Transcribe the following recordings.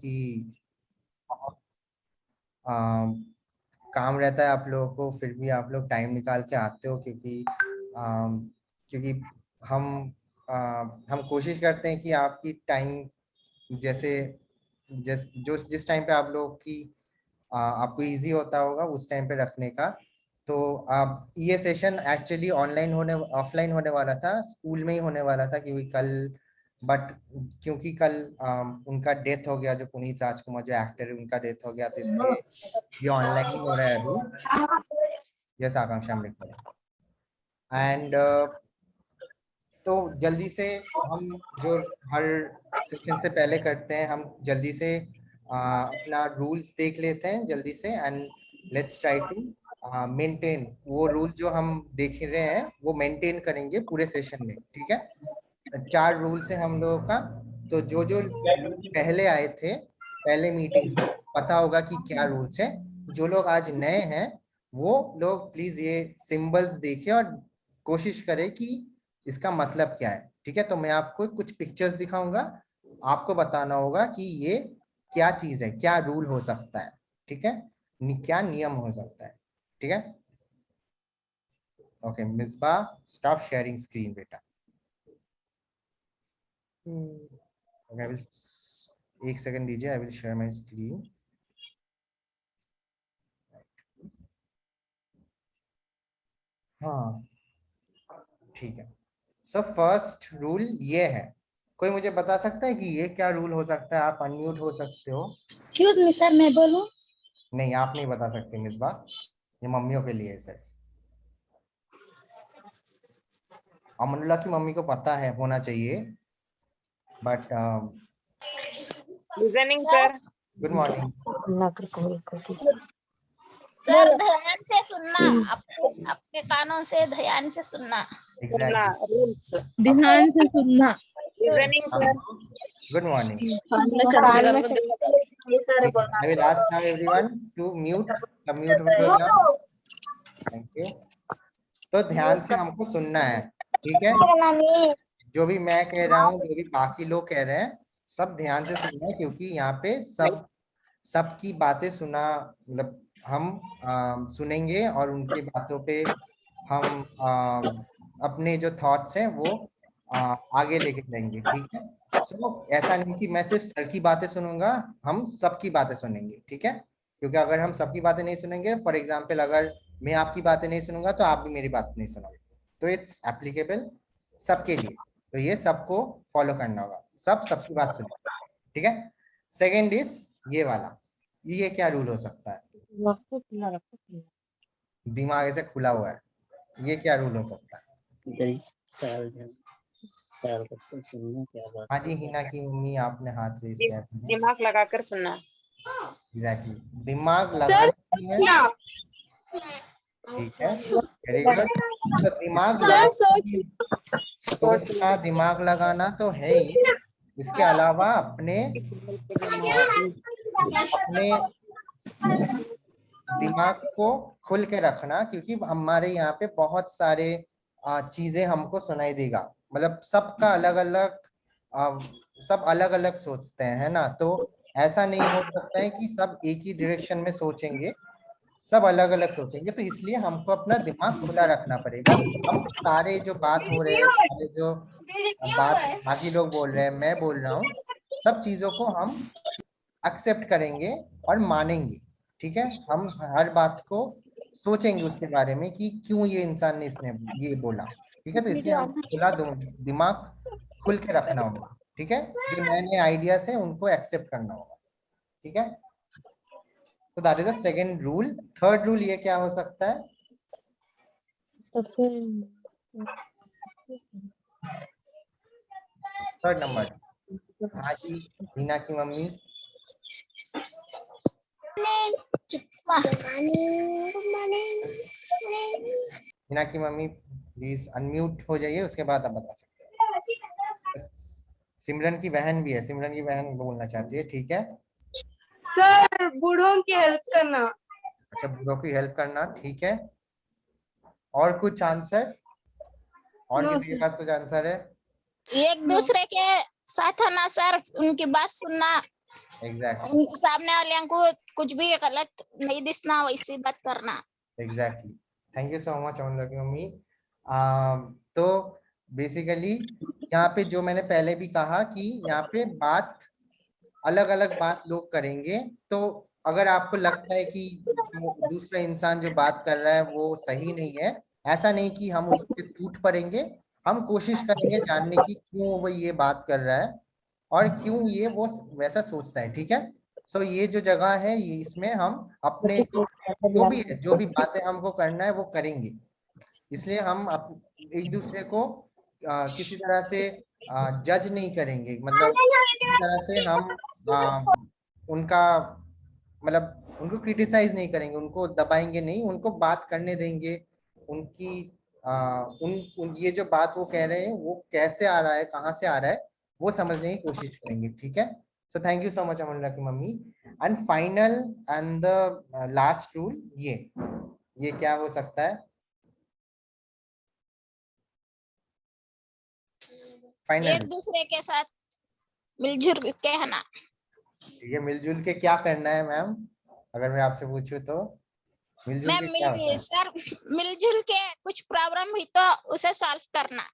कि काम रहता है आप लोगों को, फिर भी आप लोग टाइम निकाल के आते हो, क्योंकि हम हम कोशिश करते हैं कि आपकी टाइम जैसे जिस टाइम पे आप लोग की आपको इजी होता होगा उस टाइम पे रखने का। तो आप ये सेशन एक्चुअली ऑफलाइन होने वाला था, स्कूल में ही होने वाला था क्योंकि कल, बट क्योंकि कल उनका डेथ हो गया, जो पुनीत राजकुमार जो एक्टर है उनका डेथ हो गया, तो इसलिए ये ऑनलाइन ही हो रहा है अभी। यस आकांक्षा, हम लिख रहे हैं। एंड तो जल्दी से हम जो हर सेशन से पहले करते हैं, हम जल्दी से अपना रूल्स देख लेते हैं जल्दी से, and let's try to maintain वो रूल जो हम देख रहे हैं वो मेंटेन करेंगे पूरे सेशन में, ठीक है। 4 रूल्स है हम लोगों का। तो जो जो पहले आए थे पहले मीटिंग्स में, पता होगा कि क्या रूल्स है। जो लोग आज नए हैं वो लोग प्लीज ये सिंबल्स देखें और कोशिश करें कि इसका मतलब क्या है, ठीक है। तो मैं आपको कुछ पिक्चर्स दिखाऊंगा, आपको बताना होगा कि ये क्या चीज है, क्या रूल हो सकता है, ठीक है, क्या नियम हो सकता है, ठीक है। Okay Misbah, stop sharing screen बेटा। Okay, एक सेकंड दीजिए, I will share my screen. हाँ ठीक है। सो फर्स्ट रूल ये है, कोई मुझे बता सकता है कि ये क्या रूल हो सकता है? आप अनम्यूट हो सकते हो। एक्सक्यूज मी सर, मैं बोलूं? नहीं आप नहीं बता सकते मिसबा, ये मम्मियों के लिए है सिर्फ। अमनुल्लाह की मम्मी को पता है, होना चाहिए, but listening sir. Good morning. Sir ध्यान से सुनना, आपके कानों से ध्यान से सुनना। सुनना एग्जैक्टली। रूल्स। ध्यान से सुनना। Listening sir. Good morning. I will ask now everyone to mute, mute हो जाओ। Thank you. तो ध्यान से हमको सुनना है, ठीक है। जो भी मैं कह रहा हूँ, जो भी बाकी लोग कह रहे हैं, सब ध्यान से सुनना है, क्योंकि यहाँ पे सबकी बातें सुना, मतलब हम सुनेंगे और उनकी बातों पे हम अपने जो थॉट्स हैं वो आगे लेके जाएंगे, ठीक है। सो ऐसा नहीं कि मैं सिर्फ सर की बातें सुनूंगा, हम सबकी बातें सुनेंगे, ठीक है। क्योंकि अगर हम सबकी बातें नहीं सुनेंगे, फॉर एग्जाम्पल अगर मैं आपकी बातें नहीं सुनूंगा तो आप भी मेरी बात नहीं सुनोगे, तो इट्स एप्लीकेबल सबके लिए। तो ये सबको फॉलो करना होगा, सबकी बात सुनेंगे, ठीक है। सेकेंड इज ये वाला, ये क्या रूल हो सकता है? दिमाग ऐसे खुला हुआ है, ये क्या रूल हो सकता है? हाँ जी, हिना की मम्मी आपने हाथ रेस किया है। दिमाग लगाकर सुनना। एग्जैक्टली, दिमाग लगाना है, ठीक है, वेरी गुड। तो दिमाग सोचना, दिमाग लगाना तो है ही, इसके अलावा अपने अपने दिमाग को खुल के रखना, क्योंकि हमारे यहाँ पे बहुत सारे चीजें हमको सुनाई देगा, मतलब सबका अलग अलग, सब अलग अलग सोचते हैं, है ना। तो ऐसा नहीं हो सकता है कि सब एक ही डायरेक्शन में सोचेंगे, सब अलग अलग सोचेंगे। तो इसलिए हमको अपना दिमाग खुला रखना पड़ेगा। हम सारे जो बात हो रहे हैं, सारे जो बात बाकी लोग बोल रहे हैं, मैं बोल रहा हूँ, सब चीजों को हम एक्सेप्ट करेंगे और मानेंगे, ठीक है। हम हर बात को सोचेंगे उसके बारे में कि क्यों ये इंसान ने इसने ये बोला, ठीक है। तो इसलिए हम खुला दिमाग खुल के रखना होगा, ठीक है। जो नए नए आइडियाज हैं उनको एक्सेप्ट करना होगा, ठीक है। तो that is the second rule. Third rule ये क्या हो सकता है? थर्ड नंबर, हाँ जी, हीना की मम्मी। हीना की मम्मी प्लीज अनम्यूट हो जाइए, उसके बाद आप बता सकते हैं। सिमरन की बहन भी है, सिमरन की बहन बोलना चाहती है, ठीक है। सर बूढ़ों की हेल्प करना। अच्छा, बूढ़ों की हेल्प करना, ठीक है। और कुछ आंसर? और नो किसी के सर। पास कुछ आंसर है? एक दूसरे के साथ आना सर, उनकी बात सुनना, एग्जैक्टली उनके सामने वाले को कुछ भी गलत नहीं दिखना, वैसी बात करना। Exactly thank you so much Aman की मम्मी। तो बेसिकली यहाँ पे जो मैंने पहले भी कहा कि यहाँ पे बात अलग अलग बात लोग करेंगे, तो अगर आपको लगता है कि जो दूसरा इंसान जो बात कर रहा है वो सही नहीं है, ऐसा नहीं कि हम उस पर टूट पड़ेंगे, हम कोशिश करेंगे जानने की क्यों वो ये बात कर रहा है और क्यों ये वो वैसा सोचता है। ठीक है, सो ये जो जगह है ये इसमें हम अपने जो भी बातें हमको करना है वो करेंगे। इसलिए हम एक दूसरे को किसी तरह से जज नहीं करेंगे, मतलब किसी तरह से हम उनका मतलब उनको क्रिटिसाइज नहीं करेंगे, उनको दबाएंगे नहीं, उनको बात करने देंगे। उनकी ये जो बात वो कह रहे हैं वो कैसे आ रहा है, कहाँ से आ रहा है, वो समझने की कोशिश करेंगे। ठीक है, so thank you so much Aman की मम्मी। And final and the last rule, ये क्या हो सकता है? एक दूसरे के साथ मिलजुल के है ना। ये मिलजुल के क्या करना है मैम, अगर मैं आपसे पूछूं तो मिलजुल के क्या होता है? सर मिलजुल के कुछ प्रॉब्लम हुई तो उसे सॉल्व करना।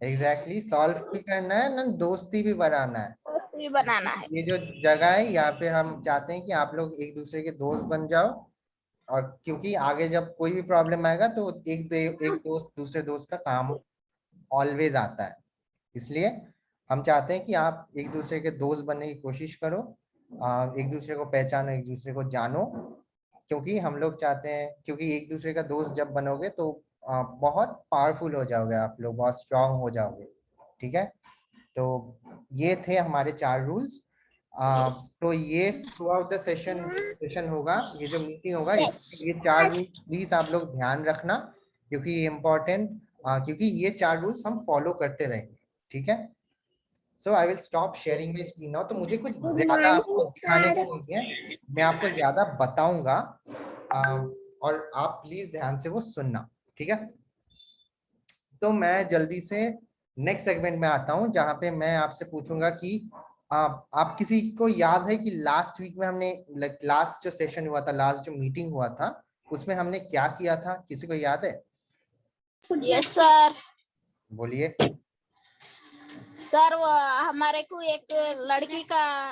एग्जैक्टली सॉल्व भी करना है ना, दोस्ती भी बनाना है, दोस्त भी बनाना है। ये जो जगह है यहाँ पे हम चाहते हैं कि आप लोग एक दूसरे के दोस्त बन जाओ। और क्योंकि आगे जब कोई भी प्रॉब्लम आएगा तो एक दोस्त दूसरे दोस्त का काम ऑलवेज आता है, इसलिए हम चाहते हैं कि आप एक दूसरे के दोस्त बनने की कोशिश करो, एक दूसरे को पहचानो, एक दूसरे को जानो, क्योंकि हम लोग चाहते हैं, क्योंकि एक दूसरे का दोस्त जब बनोगे तो बहुत पावरफुल हो जाओगे आप लोग, बहुत स्ट्रांग हो जाओगे। ठीक है, तो ये थे हमारे 4 रूल्स। तो ये थ्रू आउट द सेशन होगा, ये जो मीटिंग होगा ये 4 रूल प्लीज आप लोग ध्यान रखना, क्योंकि ये इम्पोर्टेंट, क्योंकि ये 4 रूल्स हम फॉलो करते रहेंगे। ठीक है, so I will stop sharing my screen now. तो मुझे कुछ ज्यादा आपको दिखाने को नहीं है, मैं आपको ज्यादा बताऊंगा, और आप प्लीज ध्यान से वो सुनना। ठीक है, तो मैं जल्दी से नेक्स्ट सेगमेंट में आता हूं, जहां पे मैं आपसे पूछूंगा कि आप किसी को याद है कि लास्ट वीक में हमने लास्ट जो सेशन हुआ था, लास्ट जो मीटिंग हुआ था, उसमें हमने क्या किया था? किसी को याद है? Yes sir. बोलिए सर वो हमारे को एक लड़की का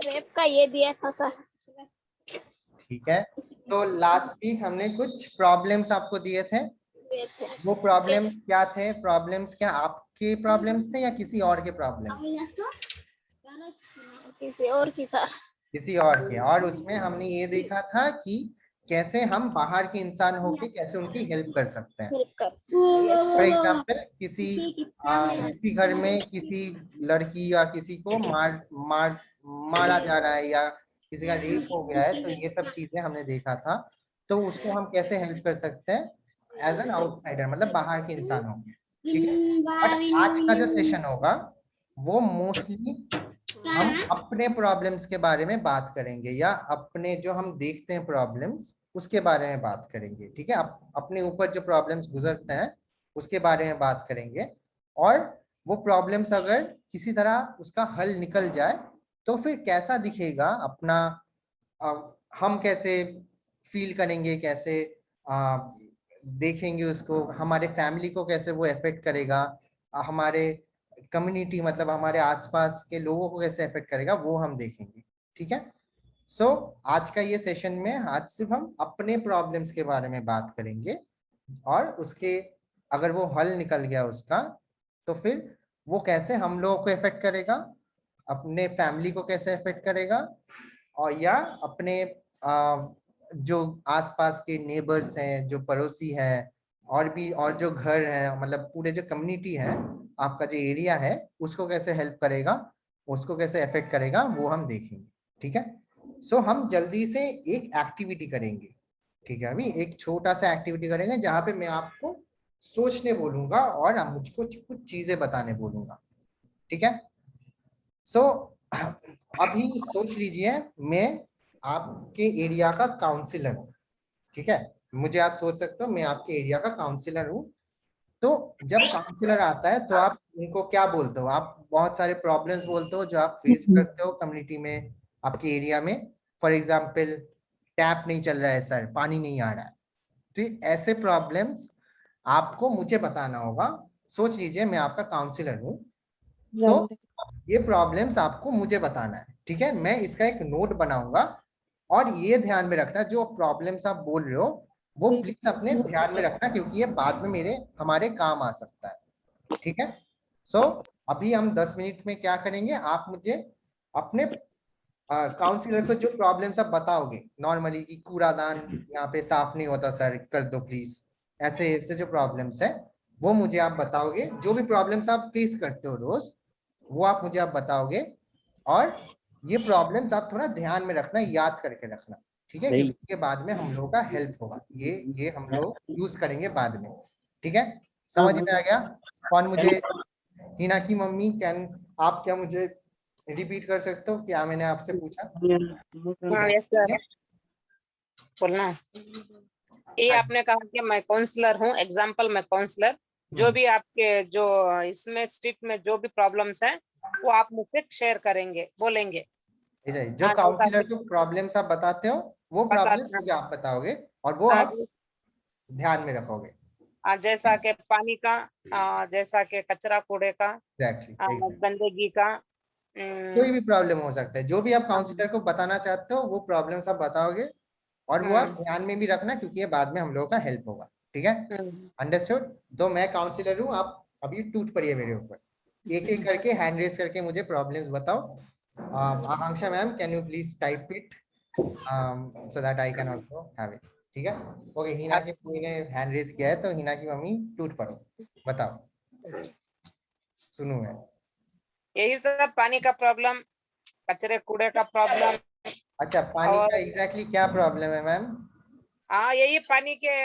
रेप का ये दिया था सर। ठीक है, तो लास्ट वीक हमने कुछ प्रॉब्लम्स आपको दिए थे। वो प्रॉब्लम्स क्या थे? प्रॉब्लम्स क्या आपके प्रॉब्लम्स थे या किसी और के प्रॉब्लम्स? किसी और की सर। किसी और के। और उसमें हमने ये देखा था कि कैसे हम बाहर के इंसान होके कैसे उनकी हेल्प कर सकते हैं। फॉर एग्जाम्पल किसी घर में किसी लड़की या किसी को मारा जा रहा है या किसी का रेप हो गया है, तो ये सब चीजें हमने देखा था। तो उसको हम कैसे हेल्प कर सकते हैं एज एन आउटसाइडर, मतलब बाहर के इंसान होंगे। ठीक है, बट आज का जो सेशन होगा वो मोस्टली हम अपने प्रॉब्लम्स के बारे में बात करेंगे, या अपने जो हम देखते हैं प्रॉब्लम्स उसके बारे में बात करेंगे। ठीक है, अपने ऊपर जो प्रॉब्लम्स गुजरते हैं उसके बारे में बात करेंगे, और वो प्रॉब्लम्स अगर किसी तरह उसका हल निकल जाए तो फिर कैसा दिखेगा अपना, हम कैसे फील करेंगे, कैसे देखेंगे उसको, हमारे फैमिली को कैसे वो अफेक्ट करेगा, हमारे कम्युनिटी मतलब हमारे आसपास के लोगों को कैसे अफेक्ट करेगा, वो हम देखेंगे। ठीक है, सो आज का ये सेशन में आज सिर्फ हम अपने प्रॉब्लम्स के बारे में बात करेंगे, और उसके अगर वो हल निकल गया उसका, तो फिर वो कैसे हम लोगों को अफेक्ट करेगा, अपने फैमिली को कैसे अफेक्ट करेगा, और या अपने जो आसपास के नेबर्स हैं, जो पड़ोसी हैं, और जो घर है, मतलब पूरे जो कम्युनिटी है, आपका जो एरिया है, उसको कैसे हेल्प करेगा, उसको कैसे अफेक्ट करेगा, वो हम देखेंगे। ठीक है, सो हम जल्दी से एक एक्टिविटी करेंगे। ठीक है, अभी एक छोटा सा एक्टिविटी करेंगे जहां पे मैं आपको सोचने बोलूंगा और आप मुझको कुछ चीजें बताने बोलूंगा। ठीक है, सो अभी सोच लीजिए मैं आपके एरिया का काउंसिलर हूँ। ठीक है, मुझे आप सोच सकते हो मैं आपके एरिया का काउंसिलर हूँ। तो जब काउंसिलर आता है तो आप उनको क्या बोलते हो? आप बहुत सारे प्रॉब्लम्स बोलते हो जो आप फेस करते हो कम्युनिटी में, आपके एरिया में। फॉर एग्जाम्पल, टैप नहीं चल रहा है सर, पानी नहीं आ रहा है। तो ये ऐसे प्रॉब्लम्स आपको मुझे बताना होगा। सोच लीजिए मैं आपका काउंसलर हूँ, तो ये प्रॉब्लम्स आपको मुझे बताना है, ठीक है। मैं इसका एक नोट बनाऊंगा, और ये ध्यान में रखना जो प्रॉब्लम्स आप बोल रहे हो वो प्लीज अपने ध्यान में रखना, क्योंकि ये बाद में हमारे काम आ सकता है, ठीक है। सो अभी हम 10 मिनट में क्या करेंगे, आप मुझे अपने काउंसलर को जो प्रॉब्लम्स आप बताओगे नॉर्मली, कि कूड़ादान यहाँ पे साफ नहीं होता सर, कर दो प्लीज, ऐसे ऐसे जो प्रॉब्लम्स है वो मुझे आप बताओगे। जो भी प्रॉब्लम्स आप फेस करते हो रोज, वो आप मुझे बताओगे। और ये प्रॉब्लम्स आप थोड़ा ध्यान में रखना, याद करके रखना, ठीक है, क्योंकि इसके बाद में हम लोगों का हेल्प होगा। ये हम लोग यूज करेंगे बाद में, ठीक है। समझ में आ गया? कौन मुझे, हिना की मम्मी, कैन आप क्या मुझे रिपीट कर सकते हो क्या मैंने आपसे पूछा? हाँ यस सर, बोलना। ये हाँ, आपने कहा कि मैं काउंसलर हूँ, एग्जाम्पल मैं काउंसलर, जो भी आपके जो इसमें स्ट्रीट में जो भी प्रॉब्लम्स हैं वो आप मुझसे शेयर करेंगे, बोलेंगे। जो हाँ जैसा काउंसलर को प्रॉब्लम्स आप बताते हो वो प्रॉब्लम बताते मुझे आप बताओगे, और वो हाँ, आप ध्यान में रखोगे। जैसा कि पानी का, जैसा कि कचरा कूड़े का, एग्जैक्टली। गंदगी का, कोई भी प्रॉब्लम हो सकता है, जो भी आप हाँ, काउंसलर को बताना चाहते हो वो प्रॉब्लम्स आप बताओगे, और वो आप ध्यान में भी रखना, क्योंकि ये बाद में हम लोगों का हेल्प होगा, ठीक है। अंडरस्टूड? तो मैं काउंसलर हूँ, आप अभी टूट पड़िए मेरे ऊपर, एक एक करके हैंड रेस करके मुझे प्रॉब्लम्स बताओ। Akanksha ma'am, can you please type it so that I can also have it, ठीक है। ओके, हिना की मम्मी ने हैंड रेस किया है, तो हिना की मम्मी टूट पड़ो, बताओ, सुनू मैं। यही सब पानी का प्रॉब्लम, कचरे कूड़े का प्रॉब्लम। अच्छा, पानी का और एग्जैक्टली क्या प्रॉब्लम है मैम? हाँ, यही पानी के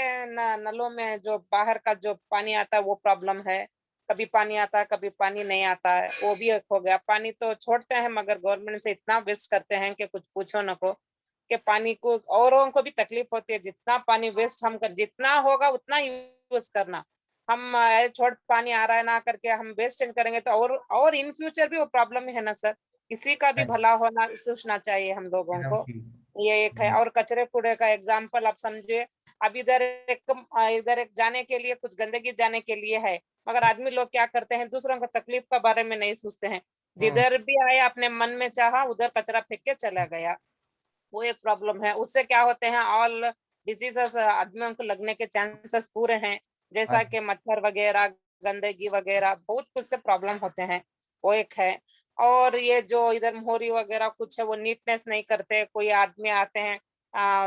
नलों में जो बाहर का जो पानी आता है वो प्रॉब्लम है। कभी पानी आता है, कभी पानी नहीं आता है, वो भी एक हो गया। पानी तो छोड़ते हैं मगर गवर्नमेंट से इतना वेस्ट करते हैं कि कुछ पूछो न को, कि पानी को औरों को भी तकलीफ होती है। जितना पानी वेस्ट हम कर, जितना होगा उतना यूज करना। हम छोड़ पानी आ रहा है ना करके हम वेस्ट करेंगे तो और इन फ्यूचर भी वो प्रॉब्लम है ना सर। किसी का भी भला होना सोचना चाहिए हम लोगों एकदम को। ठीक। ये एक है। और कचरे कूड़े का एग्जाम्पल आप समझिए, अब इधर एक जाने के लिए कुछ गंदगी जाने के लिए है, मगर आदमी लोग क्या करते हैं, दूसरों को तकलीफ के बारे में नहीं सोचते हैं। जिधर भी आया अपने मन में चाहा उधर कचरा फेंक के चला गया, वो एक प्रॉब्लम है। उससे क्या होते हैं, ऑल डिजीजेस आदमियों को लगने के चांसेस पूरे हैं, जैसा कि मच्छर वगैरह, गंदगी वगैरह, बहुत कुछ से प्रॉब्लम होते हैं। वो एक है। और ये जो इधर मोहरी वगैरह कुछ है वो नीटनेस नहीं करते। कोई आदमी आते हैं,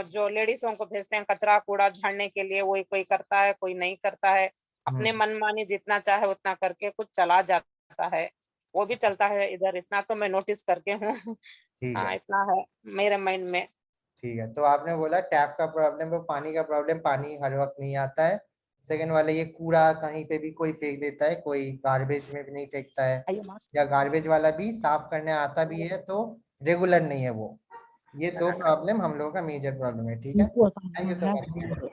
जो लेडीजों को भेजते हैं कचरा कूड़ा झाड़ने के लिए, वो कोई करता है कोई नहीं करता है। अपने मनमानी जितना चाहे उतना करके कुछ चला जाता है, वो भी चलता है इधर। इतना तो मैं नोटिस करके हूँ। ठीक हाँ है, इतना है मेरे माइंड में। ठीक है। तो आपने बोला टैप का प्रॉब्लम, वो पानी का प्रॉब्लम, पानी हर वक्त नहीं आता है। सेकंड वाला, ये कूड़ा कहीं पे भी कोई फेंक देता है, कोई गार्बेज में भी नहीं फेंकता है, या गार्बेज वाला भी साफ करने आता भी है तो रेगुलर नहीं है वो। ये दो प्रॉब्लम हम लोगों का मेजर प्रॉब्लम है, ठीक है। Thank you so much.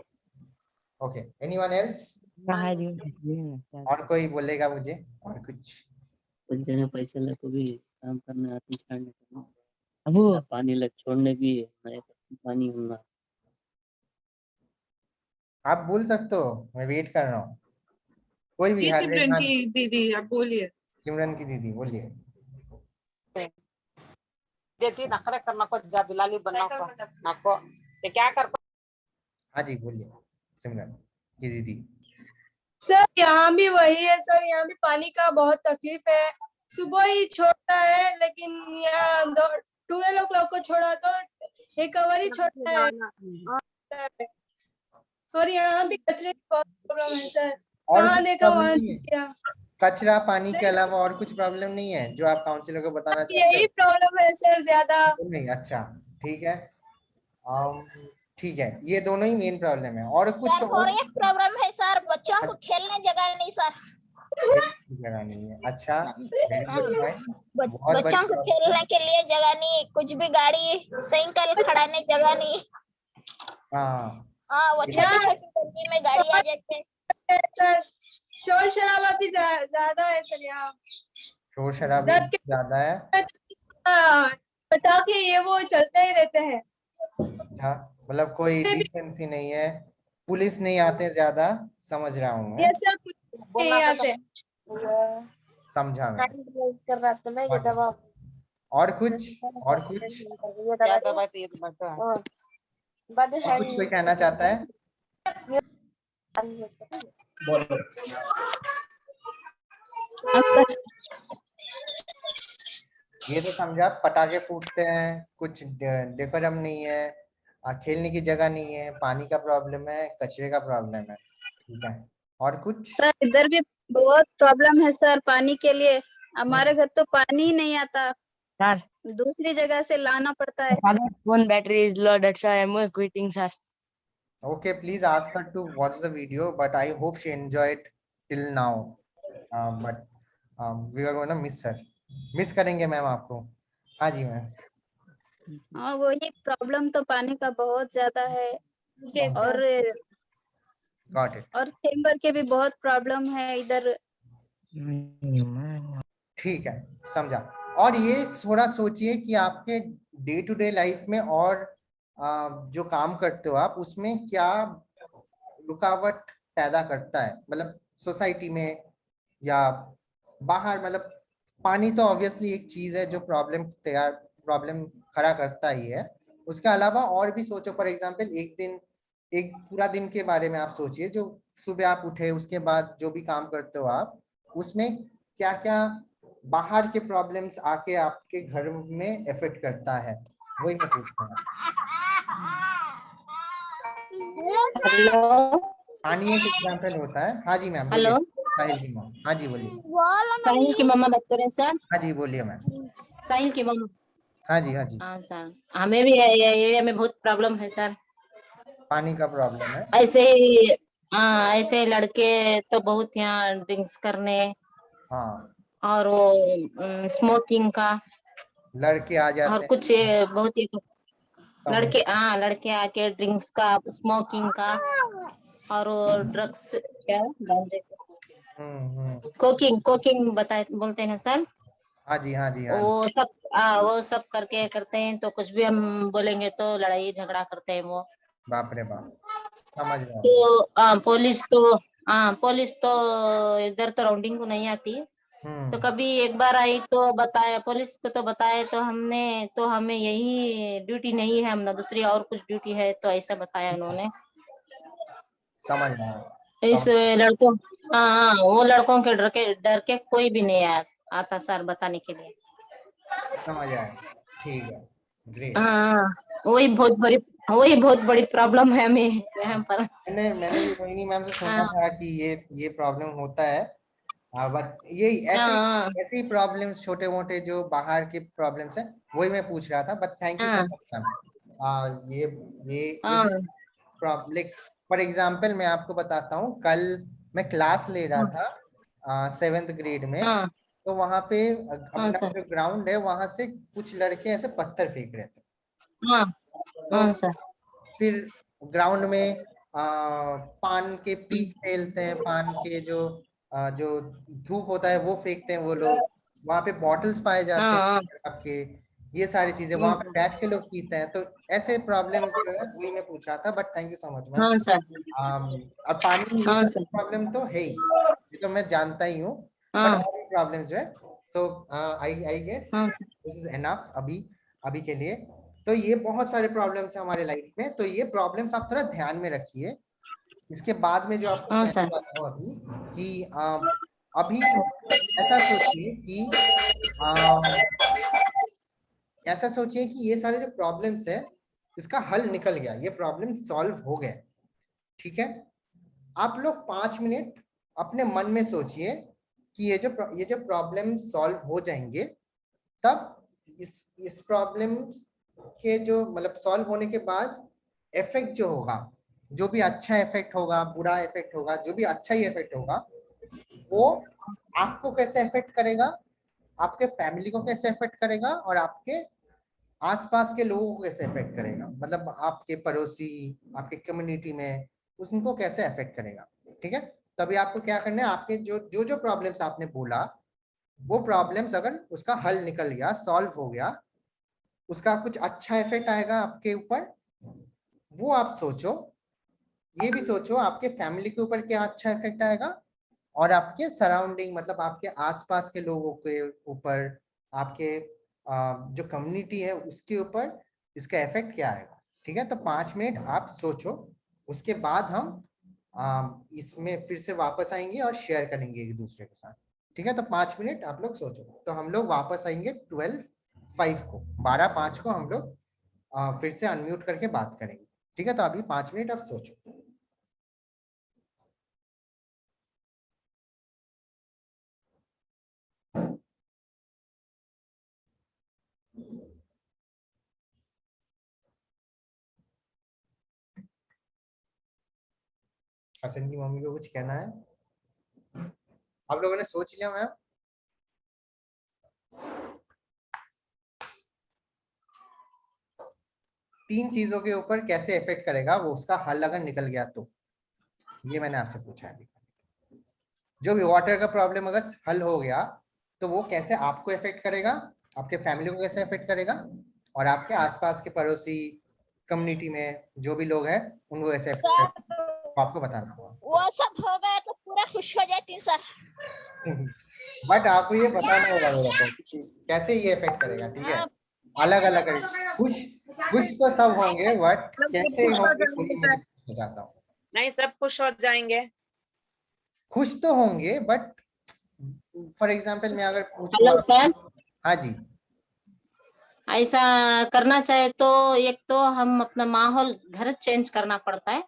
Okay, anyone else? और कोई बोलेगा मुझे और कुछ? पंचने पैसे ले को भी काम करने आती छाड़ने को अब पानी लग छोड़ने भी मैं पानी होना। आप बोल सकते हो, मैं वेट कर रहा हूँ। कोई भी जी हैंड रेज। सिमरन हाँ, की दीदी आप बोलिए। सिमरन की दीदी बोलिए। देती नखरे करना को जा बिलाली बनना को नको, ये क्या कर। हाँ जी, बोलिए सिमरन की दीदी। सर यहाँ भी वही है सर, यहाँ भी पानी का बहुत तकलीफ है। सुबह ही छोड़ता है लेकिन यहाँ 12 o'clock को छोड़ा तो एक आवर ही छोड़ता है। और यहाँ भी कचरे की बहुत प्रॉब्लम है सर, और कहाँ कुछ देखा प्रॉब्लम वहाँ नहीं है? किया। कचरा पानी के अलावा और कुछ प्रॉब्लम नहीं है जो आप काउंसिलर को बताना चाहते यही हो? प्रॉब्लम है सर ज्यादा। नहीं, अच्छा, ठीक है। अम, ठीक है, ये दोनों ही मेन प्रॉब्लम है, और कुछ सर और और एक प्रॉब्लम है सर, बच्चों को खेलने जगह नहीं सर। जगह नहीं है? अच्छा, वेरी गुड पॉइंट। बहुत बड़ी बच्चों को प्रॉब्लम। खेलने के लिए जगह नहीं, कुछ भी गाड़ी साइकिल खड़ाने जगह नहीं। हाँ, हाँ, वो छोटी छोटी गली में गाड़ी आ जाते हैं। सर शोर शराबा भी ज्यादा है सर यहाँ। शोर शराबी रात के ज्यादा है। पटाखे ये वो चलते ही रहते हैं। हाँ, मतलब कोई डिसेंसी नहीं है, पुलिस नहीं आते ज्यादा, समझ रहा हूँ मैं, ये सब नहीं आते। समझा मैं। कर रहा था मैं ये हाँ, दवा और कुछ, और कुछ, क्या दवा थी ये तो बता। बद और कुछ कोई कहना चाहता है? ये तो समझा, पटाखे फूटते हैं, कुछ डेकोरम नहीं है, खेलने की जगह नहीं है, पानी का प्रॉब्लम है, कचरे का प्रॉब्लम है, ठीक है। और कुछ? सर इधर भी बहुत प्रॉब्लम है सर पानी के लिए। हमारे घर तो पानी ही नहीं आता, Sir, दूसरी जगह से लाना पड़ता है। father's phone battery is low. That's why I'm quitting, sir. Okay, please ask her to watch the video, but I hope she enjoyed till now. But we are going to miss her. Miss करेंगे ma'am आपको। हाँ जी ma'am. हाँ वही problem तो पानी का बहुत ज्यादा है। और Got it. चेम्बर के भी बहुत प्रॉब्लम है इधर। ठीक है, समझा। और ये थोड़ा सोचिए कि आपके डे टू डे लाइफ में और जो काम करते हो आप, उसमें क्या रुकावट पैदा करता है, मतलब सोसाइटी में या बाहर। मतलब पानी तो ऑब्वियसली एक चीज है जो प्रॉब्लम खड़ा करता ही है। उसके अलावा और भी सोचो, फॉर एग्जांपल एक पूरा दिन के बारे में आप सोचिए, जो सुबह आप उठे उसके बाद जो भी काम करते हो आप, उसमें क्या क्या बाहर के प्रॉब्लम्स आके आपके घर में इफेक्ट करता है, वही मैं पूछ रहा हूँ। Hello. पानी एक एग्जांपल होता है। हाँ जी मैम बोलिए। Hello. साहिल जी मैम, हाँ जी बोलिए। साहिल की मम्मा बात कर रहे हैं सर। हाँ जी बोलिए मैम। साहिल की मम्मा। हाँ जी, हाँ जी। हाँ सर, हमें भी एरिया में बहुत प्रॉब्लम है सर। पानी का प्रॉब्लम है। ऐसे ही हाँ, ऐसे लड़के तो बहुत यहाँ ड्रिंक्स करने हाँ, और वो स्मोकिंग का लड़के आ और जाते हैं। कुछ बहुत ही समझ। लड़के आके ड्रिंक्स का स्मोकिंग का और वो ड्रग्स क्या गांजे कोकिंग कोकिंग बताए बोलते हैं सर। हाँ जी, हाँ जी, हाँ जी। वो सब करके करते हैं, तो कुछ भी हम बोलेंगे तो लड़ाई झगड़ा करते हैं वो। बाप रे बाप, समझ रहा हूँ। तो पुलिस तो इधर तो राउंडिंग को नहीं आती। तो कभी एक बार आई तो बताया पुलिस को, तो बताया तो हमने तो हमें यही ड्यूटी नहीं है, हमने दूसरी और कुछ ड्यूटी है, तो ऐसा बताया उन्होंने। समझ रहा हूँ। इस लड़कों वो लड़कों के डर के कोई भी नहीं आता सर बताने के लिए। समझ आया, ठीक है, ग्रेट। हाँ, वही बहुत बड़ी प्रॉब्लम है हमें यहाँ पर। मैंने भी रोहिणी मैम से सुना हाँ था कि ये प्रॉब्लम होता है। बट ये ऐसे हाँ ऐसी प्रॉब्लम्स छोटे मोटे जो बाहर के प्रॉब्लम्स है, वही मैं पूछ रहा था। बट थैंक यू सो हाँ मच मैम। ये हाँ प्रॉब्लम, फॉर एग्जांपल मैं आपको बताता हूँ। कल मैं क्लास ले रहा था 7th ग्रेड में। हाँ तो वहां पे हाँ अपना सर। जो ग्राउंड है, वहां से कुछ लड़के ऐसे पत्थर फेंक रहे थे। हाँ तो हाँ सर। फिर ग्राउंड में पान के पीक फेलते हैं, पान के जो धूप होता है वो फेंकते हैं वो लोग। वहां पे बॉटल्स पाए जाते हाँ हाँ हैं आपके, ये सारी चीजें वहां पे बैठ के लोग पीते हैं। तो ऐसे प्रॉब्लम जो है वही मैं पूछ रहा था। But thank you so much ma'am. हाँ सर। और पानी हाँ सर। प्रॉब्लम तो है ही, ये तो मैं जानता ही हूँ। बट हाँ और भी प्रॉब्लम जो है, सो आई गेस हाँ दिस इज एनफ अभी के लिए। तो ये बहुत सारे प्रॉब्लम्स हैं हमारे लाइफ में, तो ये प्रॉब्लम्स आप थोड़ा ध्यान में रखिए। इसके बाद में जो आपको हाँ कहने सर। वाला हूँ अभी कि अभी ऐसा सोचिए कि ऐसा सोचिए कि ये सारे जो प्रॉब्लम्स है, इसका हल निकल गया, ये प्रॉब्लम सॉल्व हो गए, ठीक है। आप लोग 5 मिनट अपने मन में सोचिए कि ये जो प्रॉब्लम सॉल्व हो जाएंगे, तब इस प्रॉब्लम के जो मतलब सॉल्व होने के बाद इफेक्ट जो होगा, जो भी अच्छा इफेक्ट होगा, बुरा इफेक्ट होगा, जो भी अच्छा ही इफेक्ट होगा, वो आपको कैसे इफेक्ट करेगा, आपके फैमिली को कैसे इफेक्ट करेगा, और आपके आसपास के लोगों को कैसे इफेक्ट करेगा, मतलब आपके पड़ोसी, आपके कम्युनिटी में उनको कैसे इफेक्ट करेगा, ठीक है। तभी आपको क्या करना है, आपके जो जो प्रॉब्लम्स आपने बोला वो प्रॉब्लम्स अगर उसका हल निकल गया, सॉल्व हो गया, उसका कुछ अच्छा इफेक्ट आएगा आपके ऊपर, वो आप सोचो। ये भी सोचो आपके फैमिली के ऊपर क्या अच्छा इफेक्ट आएगा, और आपके सराउंडिंग मतलब आपके आसपास के लोगों के ऊपर, आपके जो कम्युनिटी है उसके ऊपर इसका इफेक्ट क्या आएगा। ठीक है, तो 5 मिनट आप सोचो, उसके बाद हम इसमें फिर से वापस आएंगे और शेयर करेंगे एक दूसरे के साथ। ठीक है, तो 5 मिनट आप लोग सोचो। तो हम लोग वापस आएंगे 12:05 को, 12:05 को हम लोग फिर से अनम्यूट करके बात करेंगे। ठीक है, तो अभी 5 मिनट आप सोचो। हसन की मम्मी को कुछ कहना है? आप लोगों ने सोच लिया मैम? तीन चीजों के ऊपर कैसे इफेक्ट करेगा वो, उसका हल अगर निकल गया तो, ये मैंने आपसे पूछा है। जो भी वाटर का प्रॉब्लम अगर हल हो गया तो वो कैसे आपको इफेक्ट करेगा, आपके फैमिली को कैसे इफेक्ट करेगा, और आपके आसपास के पड़ोसी कम्युनिटी में जो भी लोग हैं उनको कैसे इफेक्ट सर करेगा, आपको बताना होगा। वो सब हो गया तो पूरा खुश हो जाती सर। बट आपको ये बताना होगा मेरे को कि कैसे ये इफेक्ट करेगा। ठीक है, अलग अलग खुश खुश तो सब होंगे, बट कैसे होंगे वही मैं पूछना चाहता हूँ। नहीं, सब खुश हो जाएंगे। खुश तो होंगे, बट फॉर एग्जाम्पल मैं अगर पूछूं हेलो सर, हाँ जी, ऐसा करना चाहे तो एक तो हम अपना माहौल घर चेंज करना पड़ता है,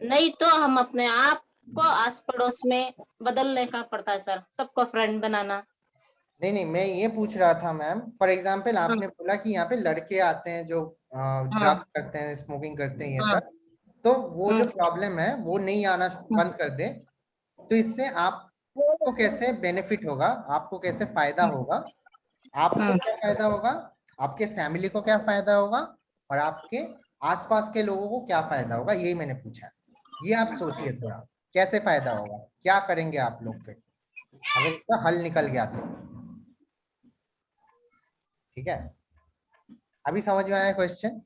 नहीं तो हम अपने आप को आस पड़ोस में बदलने का पड़ता है सर, सबको फ्रेंड बनाना। नहीं मैं ये पूछ रहा था मैम, फॉर एग्जाम्पल आपने बोला कि यहाँ पे लड़के आते हैं जो ड्रग्स करते हैं, स्मोकिंग करते हैं, ये सब, तो वो जो प्रॉब्लम है वो नहीं आना बंद कर दे, तो इससे आपको कैसे बेनिफिट होगा, आपको कैसे फायदा होगा, आपको क्या फायदा होगा, आपके फैमिली को क्या फायदा होगा, और आपके आसपास के लोगों को क्या फायदा होगा, यही मैंने पूछा है। ये आप सोचिए थोड़ा, कैसे फायदा होगा, क्या करेंगे आप लोग फिर अगर इसका हल निकल गया तो। ठीक है, अभी समझ में आया क्वेश्चन?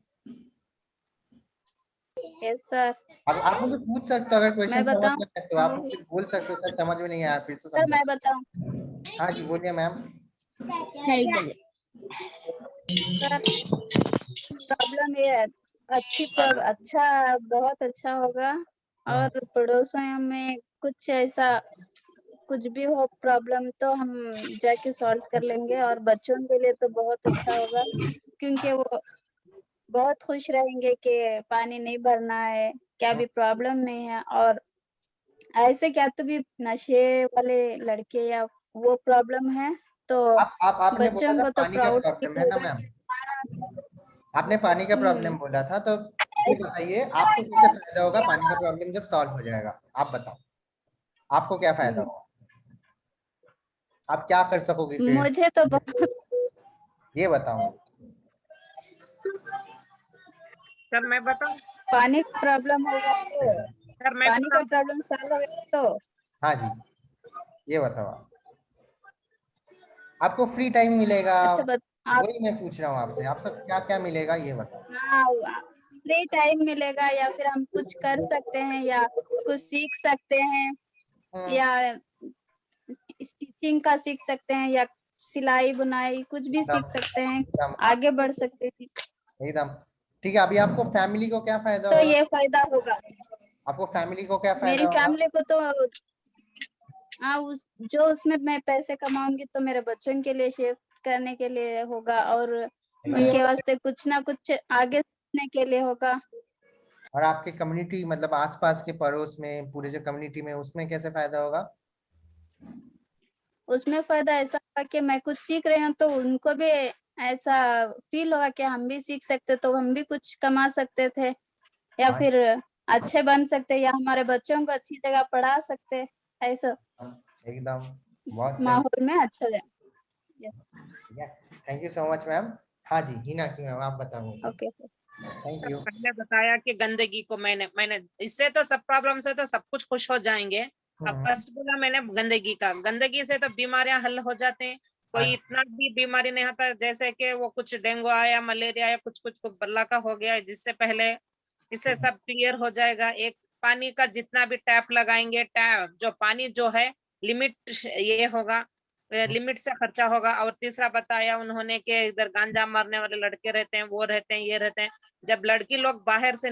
Yes sir. अब आप मुझे पूछ सकते हो, अगर क्वेश्चन समझ बताऊं? में आए तो आप मुझे बोल सकते हो सर समझ में नहीं आया, फिर से सर मैं समझा। बताऊं? हाँ जी बोलिए मैम। सर प्रॉब्लम ये है, अच्छा बहुत अच्छा होगा, और पड़ोसियों में कुछ ऐसा कुछ भी हो प्रॉब्लम तो हम जाके सॉल्व कर लेंगे, और बच्चों के लिए तो बहुत अच्छा होगा, क्योंकि वो बहुत खुश रहेंगे कि पानी नहीं भरना है, क्या भी प्रॉब्लम नहीं है। और ऐसे क्या तो भी नशे वाले लड़के या वो प्रॉब्लम है तो आपने बोला बच्चों था को तो पानी का प्राउड फील प्रॉब्लम है ना होगा मैम, कि हमारा। आपने पानी का प्रॉब्लम बोला था, तो ये बताइए आपको कैसे फायदा होगा पानी का प्रॉब्लम जब सॉल्व हो जाएगा, आप बताओ आपको क्या फायदा होगा, आप क्या कर सकोगे फिर, मुझे तो बहुत ये बताओ। सर मैं बताऊं? पानी का प्रॉब्लम होगा तो सर मैं पानी का बताऊं? प्रॉब्लम सॉल्व हो गया तो हाँ जी, ये बताओ आपको फ्री टाइम मिलेगा, अच्छा आप। वही मैं पूछ रहा हूँ आपसे, आप सब क्या क्या मिलेगा ये बताओ। हाँ, फ्री टाइम मिलेगा, या फिर हम कुछ कर सकते हैं, या कुछ सीख सकते हैं, या स्टिचिंग का सीख सकते हैं, या सिलाई बुनाई कुछ भी सीख सकते हैं, एकदम आगे बढ़ सकते हैं, एकदम ठीक है। अभी आपको फैमिली को क्या फायदा तो होगा, ये फायदा होगा। आपको फैमिली को क्या मेरी फायदा होगा? फैमिली को तो हाँ, जो उसमें मैं पैसे कमाऊंगी तो मेरे बच्चों के लिए सेव करने के लिए होगा, और उसके वास्ते कुछ ना कुछ आगे सीखने के लिए होगा। और आपके कम्युनिटी मतलब आसपास के पड़ोस में, पूरे जो कम्युनिटी में, उसमें कैसे फायदा होगा? उसमें फायदा ऐसा होगा कि मैं कुछ सीख रही हूँ तो उनको भी ऐसा फील होगा कि हम भी सीख सकते, तो हम भी कुछ कमा सकते थे, या हाँ, फिर अच्छे बन सकते, या हमारे बच्चों को अच्छी जगह पढ़ा सकते, ऐसा एकदम बहुत सही। माहौल में अच्छा है। यस। ठीक है, thank you so much ma'am. हाँ जी हिना की मैम आप बताओ मुझे। Okay sir. Thank sir you. पहले बताया कि गंदगी को मैंने इससे तो सब प्रॉब्लम से तो सब कुछ खुश हो जाएंगे, अब फर्स्ट बोला मैंने गंदगी का, गंदगी से तो बीमारियां हल हो जाते हैं, कोई इतना भी बीमारी नहीं होता, जैसे कि वो कुछ डेंगू आया, मलेरिया आया, कुछ कुछ बल्ला का हो गया, जिससे पहले इससे सब क्लियर हो जाएगा। एक पानी का जितना भी टैप लगाएंगे, टैप जो पानी जो है लिमिट ये होगा, लिमिट से खर्चा होगा। और तीसरा बताया उन्होंने कि इधर गांजा मारने वाले लड़के रहते हैं, वो रहते हैं, ये रहते हैं। जब लड़की लोग बाहर से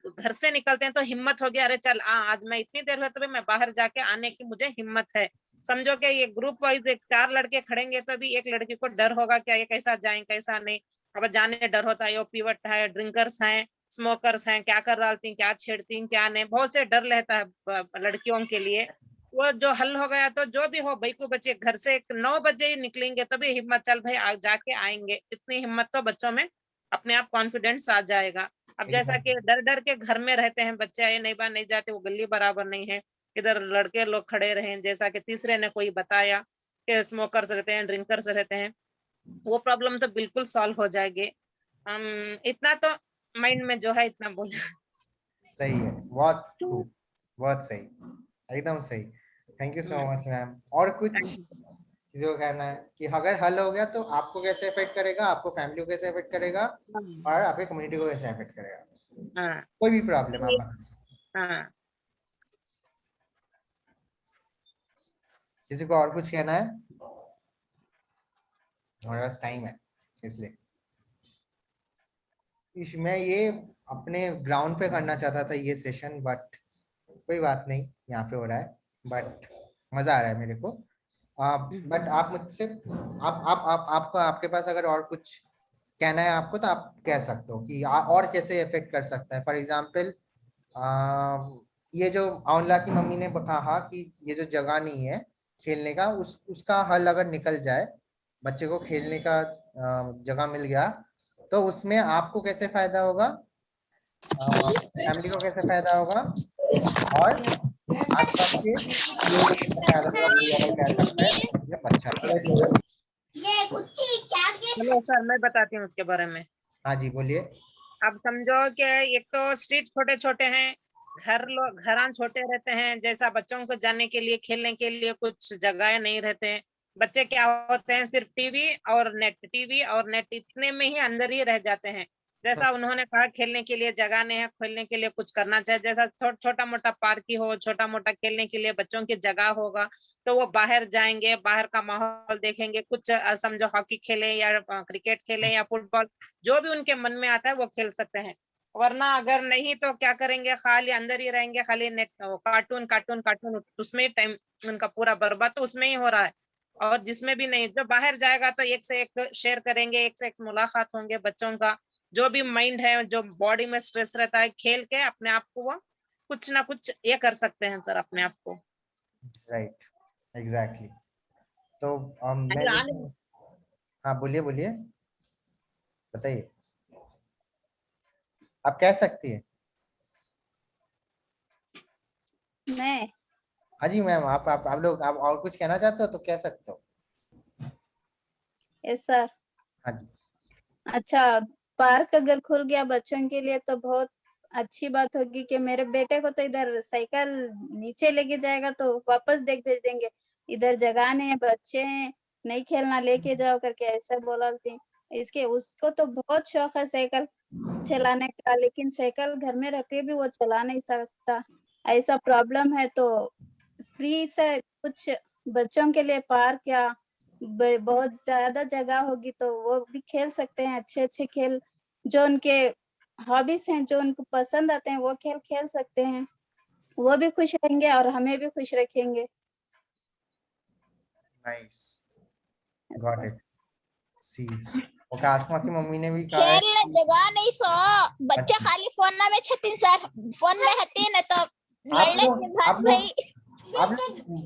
घर से निकलते हैं तो हिम्मत हो गया, अरे चल आज मैं इतनी देर हुई तो भी मैं बाहर जाके आने की मुझे हिम्मत है। समझो कि ये ग्रुप वाइज 4 लड़के खड़ेंगे तो भी एक लड़की को डर होगा क्या ये कैसा जाए कैसा नहीं। अब जाने डर होता है, वो पीवट है, ड्रिंकर्स हैं, स्मोकर्स हैं, क्या कर डालती क्या छेड़ती क्या नहीं, बहुत से डर रहता है लड़कियों के लिए। वो जो हल हो गया तो जो भी हो भाई को बच्चे घर से 9 बजे ही निकलेंगे तो भी हिम्मत, चल भाई जाके आएंगे, इतनी हिम्मत तो बच्चों में अपने आप कॉन्फिडेंस आ जाएगा। अब जैसा कि डर डर के घर में रहते हैं बच्चे, आए नहीं बार नहीं जाते, वो गली बराबर नहीं है, इधर लड़के लोग खड़े रहे, जैसा कि तीसरे ने कोई बताया कि स्मोकर्स रहते हैं, ड्रिंकर्स रहते हैं, वो प्रॉब्लम तो बिल्कुल सॉल्व हो जाएगी। इतना तो माइंड में जो है इतना बोल। सही है, बहुत बहुत सही, एकदम सही। Thank you so much ma'am. और कुछ किसी को कहना है कि अगर हल हो गया तो आपको कैसे इफेक्ट करेगा, आपको फैमिली को कैसे इफेक्ट करेगा और आपके कम्युनिटी को कैसे इफेक्ट करेगा? कोई भी प्रॉब्लम आप बता सकते हैं। किसी को और कुछ कहना है? हमारे पास टाइम है इसलिए मैं ये अपने ग्राउंड पे करना चाहता था ये सेशन, बट कोई बात नहीं, यहाँ पे हो रहा है, बट मजा आ रहा है मेरे को। बट आप मुझसे आप आपका आपके पास अगर और कुछ कहना है आपको तो आप कह सकते हो कि और कैसे इफेक्ट कर सकता है। फॉर एग्जांपल ये जो आंवला की मम्मी ने कहा कि ये जो जगह नहीं है खेलने का, उसका हल अगर निकल जाए, बच्चे को खेलने का जगह मिल गया, तो उसमें आपको कैसे फायदा होगा, फैमिली को कैसे फायदा होगा, और आसपास के लोगों को कैसे फायदा होगा, कोई अगर कह सकता है ये अच्छा लगेगा। चलो सर मैं बताती हूँ उसके बारे में। हाँ जी बोलिए। अब समझो कि एक तो स्ट्रीट छोटे छोटे हैं, घरान छोटे रहते हैं, जैसा बच्चों को जाने के लिए खेलने के लिए कुछ जगह नहीं रहते हैं। बच्चे क्या होते हैं, सिर्फ टीवी और नेट इतने में ही अंदर ही रह जाते हैं। जैसा उन्होंने कहा खेलने के लिए जगह नहीं है, खेलने के लिए कुछ करना चाहिए, जैसा छोटा मोटा पार्क ही हो, छोटा मोटा खेलने के लिए बच्चों की जगह होगा तो वो बाहर जाएंगे, बाहर का माहौल देखेंगे, कुछ समझो हॉकी खेले या क्रिकेट खेले या फुटबॉल, जो भी उनके मन में आता है वो खेल सकते हैं। वरना अगर नहीं तो क्या करेंगे, खाली अंदर ही रहेंगे, खाली नेट कार्टून कार्टून कार्टून, उसमें टाइम उनका पूरा बर्बाद तो उसमें ही हो रहा है। और जिसमें भी नहीं, जो बाहर जाएगा तो एक से एक शेयर करेंगे, एक से एक मुलाकात होंगे, बच्चों का जो भी माइंड है, जो बॉडी में स्ट्रेस रहता है, खेल के अपने आप को वो कुछ ना कुछ ये कर सकते हैं सर अपने आप को। Right, exactly. तो मैं हाँ बोलिए बोलिए, बताइए, आप कह सकती है। मैं हाँ जी मैम, आप लोग आप और कुछ कहना चाहते हो तो कह सकते हो। Yes sir. हाँ जी। अच्छा, पार्क अगर खुल गया बच्चों के लिए तो बहुत अच्छी बात होगी कि मेरे बेटे को तो इधर साइकिल नीचे लेके जाएगा तो वापस भेज देंगे, इधर जगह नहीं है, बच्चे हैं, नहीं खेलना लेके जाओ करके ऐसा बोलती। इसके उसको तो बहुत शौक है साइकिल चलाने का, लेकिन साइकिल घर में रख के भी वो चला नहीं सकता, ऐसा प्रॉब्लम है। तो फ्री से कुछ बच्चों के लिए पार्क या बहुत ज्यादा जगह होगी तो वो भी खेल सकते हैं, अच्छे अच्छे खेल जो उनके हॉबीज हैं, जो उनको पसंद आते हैं वो खेल खेल सकते हैं, वो भी खुश रहेंगे और हमें भी खुश रखेंगे। Nice, got it. See okay, Asma की मम्मी ने भी कहा है खेलने जगह नहीं सो बच्चे खाली फोन ना में छतीन सर, फोन में हती न तो लड़ने के भाग भाई। आप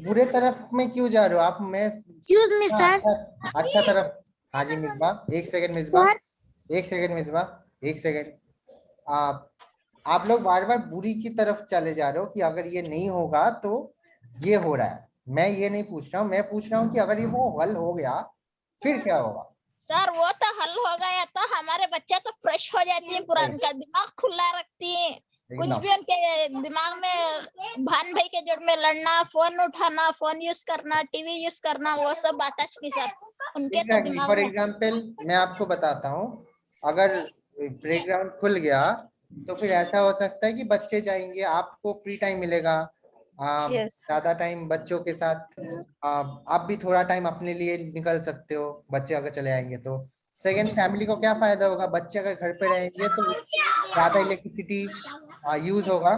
बुरे तरफ में क्यों जा रहे हो आप? मैं एक्सक्यूज मी सर। अच्छा तरफ। हाँ जी मिसबा, एक सेकंड मिसबा, एक सेकंड मिसबा, एक सेकंड। आप लोग बार बार बुरी की तरफ चले जा रहे हो कि अगर ये नहीं होगा तो ये हो रहा है। मैं ये नहीं पूछ रहा हूँ, मैं पूछ रहा हूँ कि अगर ये वो हल हो गया फिर क्या होगा? सर वो तो हल हो गया तो हमारे बच्चे तो फ्रेश हो जाती है, पूरा उनका दिमाग खुला रखती है, कुछ भी उनके दिमाग में भान भाई के जड़ में लड़ना, फोन उठाना, फोन यूज करना, टीवी यूज करना, वो सब आता नहीं सर उनके तो दिमाग फॉर में। एग्जाम्पल मैं आपको बताता हूँ, अगर प्लेग्राउंड खुल गया तो फिर ऐसा हो सकता है कि बच्चे जाएंगे, आपको फ्री टाइम मिलेगा, Yes. ज्यादा टाइम बच्चों के साथ आप भी थोड़ा टाइम अपने लिए निकल सकते हो, बच्चे अगर चले आएंगे तो। सेकंड, फैमिली को क्या फायदा होगा, बच्चे अगर घर पे रहेंगे तो ज्यादा इलेक्ट्रिसिटी यूज होगा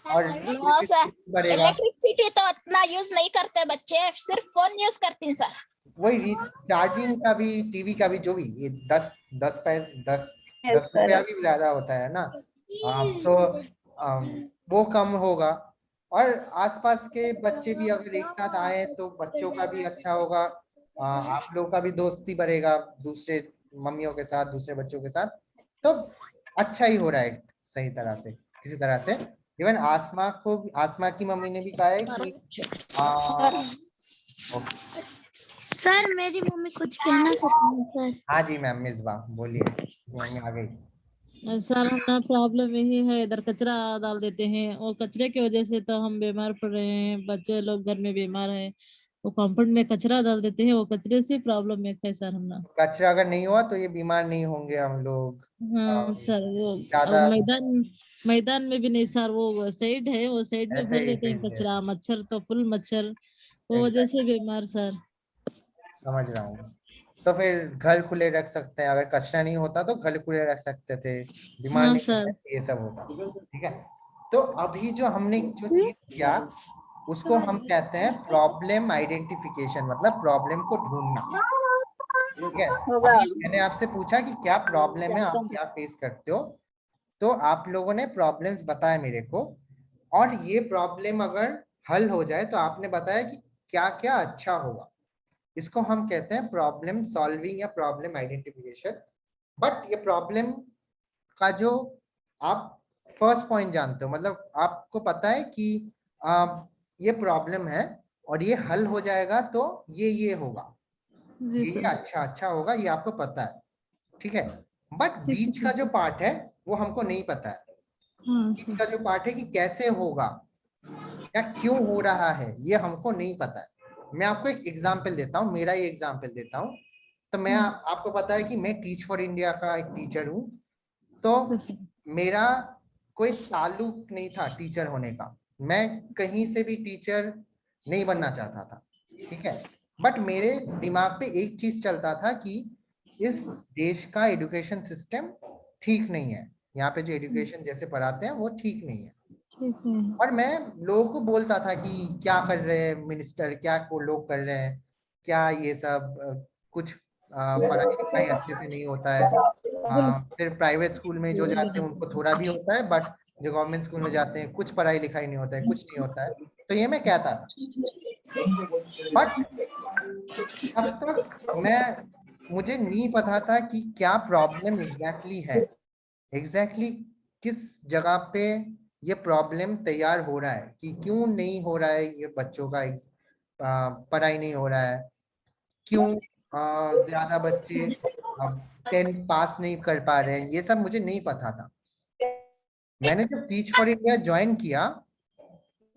और नो सर, बढ़ेगा। इलेक्ट्रिसिटी तो उतना यूज नहीं करते बच्चे, सिर्फ फोन यूज करते हैं सर। वही चार्जिंग का भी, टीवी का भी, जो भी ये 10 Yes, sir. रुपया भी ज्यादा होता है ना, तो वो कम होगा। और आसपास के बच्चे भी अगर एक साथ आए तो बच्चों का भी अच्छा होगा, आप लोगों का भी दोस्ती बढ़ेगा दूसरे मम्मियों के साथ, दूसरे बच्चों के साथ, तो अच्छा ही हो रहा है सही तरह से, किसी तरह से। इवन आसमा की मम्मी ने भी कहा है कि सर मेरी मम्मी कुछ कहना चाहती है सर। हाँ जी मैम, मिसबा बोलिए, मम्मी आ गई। सर हमारा प्रॉब्लम यही है, इधर कचरा डाल देते हैं और कचरे की वजह से तो हम बीमार पड़ रहे हैं, बच्चे लोग घर में बीमार हैं, वो कंपाउंड में कचरा डाल देते हैं, वो कचरे से प्रॉब्लम है सर हमारा। कचरा अगर नहीं हुआ तो ये बीमार नहीं होंगे हम लोग। हाँ सर, वो ज्यादा मैदान में भी नहीं सर, वो साइड है, वो साइड में ऐसे भर ही देते हैं ठीक है, कचरा, मच्छर तो फुल मच्छर, वो वजह से बीमार सर। समझ रहा हूँ। तो फिर घर खुले रख सकते हैं, अगर कचरा नहीं होता तो घर खुले रख सकते थे, बीमार हाँ नहीं सर। होते, ये सब होता। ठीक है, तो अभी जो हमने जो चीज किया उसको हम कहते हैं प्रॉब्लम आइडेंटिफिकेशन, मतलब प्रॉब्लम को ढूंढना। ठीक है, होगा। अभी मैंने आपसे पूछा कि क्या प्रॉब्लम है, आप क्या फेस करते हो, तो आप लोगों ने प्रॉब्लम्स बताया मेरे को, और ये प्रॉब्लम अगर हल हो जाए तो आपने बताया कि क्या क्या अच्छा होगा। इसको हम कहते हैं प्रॉब्लम सॉल्विंग या प्रॉब्लम आइडेंटिफिकेशन। बट ये प्रॉब्लम का जो आप फर्स्ट पॉइंट जानते हो, मतलब आपको पता है कि ये प्रॉब्लम है और ये हल हो जाएगा तो ये होगा, ये अच्छा होगा, ये आपको पता है। ठीक है, बट बीच का जो पार्ट है वो हमको नहीं पता है। बीच का जो पार्ट है कि कैसे होगा या क्यों हो रहा है, ये हमको नहीं पता है। मैं आपको एक एग्जाम्पल देता हूँ, मेरा ही एग्जाम्पल देता हूँ। तो मैं आपको पता है कि मैं टीच फॉर इंडिया का एक टीचर हूँ, तो मेरा कोई ताल्लुक नहीं था टीचर होने का, मैं कहीं से भी टीचर नहीं बनना चाहता था। ठीक है, बट मेरे दिमाग पे एक चीज चलता था कि इस देश का एजुकेशन सिस्टम ठीक नहीं है, यहाँ पे जो एजुकेशन जैसे पढ़ाते हैं वो ठीक नहीं है। और मैं लोगों को बोलता था कि क्या कर रहे हैं मिनिस्टर, क्या को लोग कर रहे हैं, क्या ये सब कुछ पढ़ाई लिखाई अच्छे से नहीं होता है। फिर प्राइवेट स्कूल में जो जाते हैं उनको थोड़ा भी होता है, बट जो गवर्नमेंट स्कूल में जाते हैं कुछ पढ़ाई लिखाई नहीं होता है, कुछ नहीं होता है। तो ये मैं कहता था, बट अब तक मुझे नहीं पता था कि क्या प्रॉब्लम एग्जैक्टली है, एग्जैक्टली किस जगह पे ये प्रॉब्लम तैयार हो रहा है, कि क्यों नहीं हो रहा है ये बच्चों का पढ़ाई नहीं हो रहा है, क्यों ज्यादा बच्चे 10th पास नहीं कर पा रहे हैं, ये सब मुझे नहीं पता था। मैंने जब टीच फॉर इंडिया ज्वाइन किया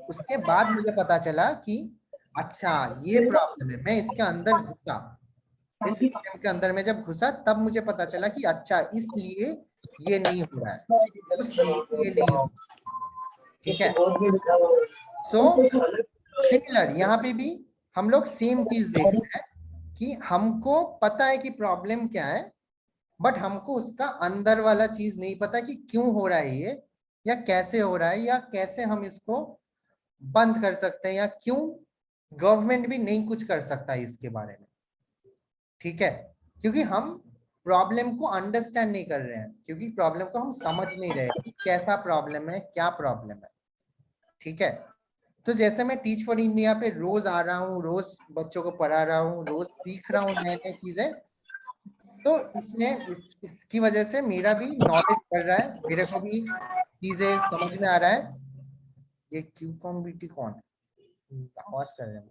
उसके बाद मुझे पता चला कि अच्छा ये प्रॉब्लम है। मैं इसके अंदर घुसा, इस सिस्टम के अंदर में जब घुसा तब मुझे पता चला कि अच्छा इसलिए ये नहीं हो रहा है, इसलिए ये नहीं हो रहा। ठीक है, सो सिमिलर यहाँ पे भी हम लोग सेम चीज देख रहे हैं कि हमको पता है कि प्रॉब्लम क्या है, बट हमको उसका अंदर वाला चीज नहीं पता कि क्यों हो रहा है ये, या कैसे हो रहा है, या कैसे हम इसको बंद कर सकते हैं, या क्यों गवर्नमेंट भी नहीं कुछ कर सकता इसके बारे में। ठीक है, क्योंकि हम प्रॉब्लम को अंडरस्टैंड नहीं कर रहे हैं, क्योंकि प्रॉब्लम को हम समझ नहीं रहे कि कैसा प्रॉब्लम है, क्या प्रॉब्लम है। ठीक है, तो जैसे मैं टीच फॉर इंडिया पे रोज आ रहा हूँ, रोज बच्चों को पढ़ा रहा हूँ, रोज सीख रहा हूँ नए नए चीजें, तो इसमें इसकी वजह से मेरा भी नॉलेज बढ़ रहा है, मेरे को भी चीजें समझ में आ रहा है। ये क्यूकॉम्बिटी कौन है, आवाज कर रहे हैं,